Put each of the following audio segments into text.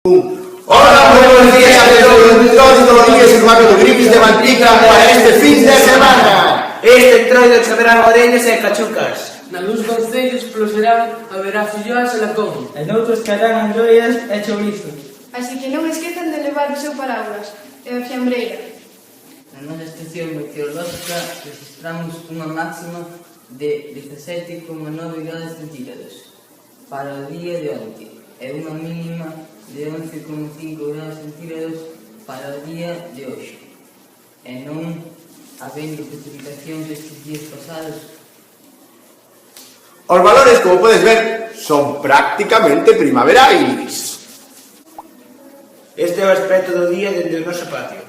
Hola, muy buenos días a todos los niños hermanos de Grimis de Mantica para este fin de semana. Este entroido saberán orellas e cachucas. Nalgúns concellos polo serán haberá filloas e lacón. E noutros caerán andoias e chourizos. Así que non esquezan de levar o seu paraulas e a fiambreira. Na nosa estación meteorológica registramos unha máxima de 17,9 grados centígrados para o día de onte e unha mínima de 11,5 grados centígrados para o día de hoxe. E non habendo precipitacións estes días pasados. Os valores, como podes ver, son prácticamente primaverais. Este é o aspecto do día dende o noso patio.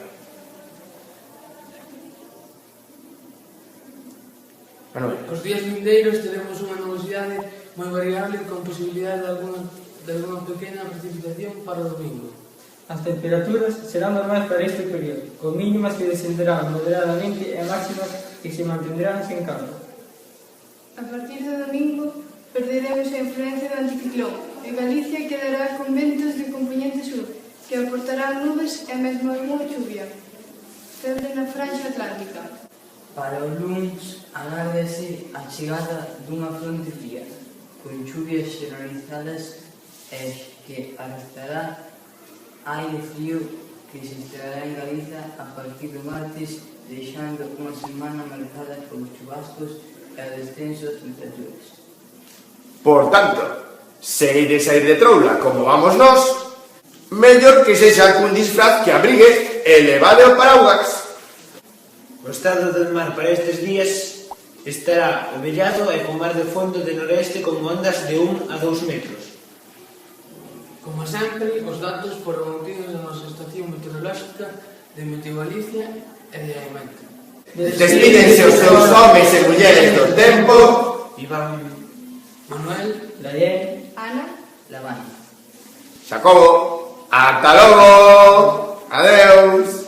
Manuel. Os días vindeiros teremos unha nubosidade moi variable con posibilidade de alguna pequena precipitación para o domingo. As temperaturas serán normais para este período, con mínimas que descenderán moderadamente e máximas que se mantendrán sen cambio. A partir do domingo perderemos a influencia do anticiclón e Galicia quedará con ventos de componente sur que aportarán nubes e mesmo algunha chuvia. Febre na franxa atlántica. Para o luns agárdase a chegada dunha fronte fría, con chuvias xeneralizadas e que arrastrará aire frío que se instalará en Galiza a partir do martes, deixando unha semana marcada polos chubascos e o descenso das temperaturas. Por tanto, se ides a ir de troula como vamos nós, mellor que sexa cun disfraz que abrigue e levade o paraugas. O estado do mar para estes días estará ovellado e con mar de fondo de noreste con ondas de 1 a 2 metros. Como sempre, os datos foron obtidos da nosa estación meteorolóxica de Meteo Galicia e de Aimenta. Despídense os seus homes e mulleres do tempo. Iván, Manuel, Daniel, Ana, La Banda. Jacobo, ata logo. Adeus.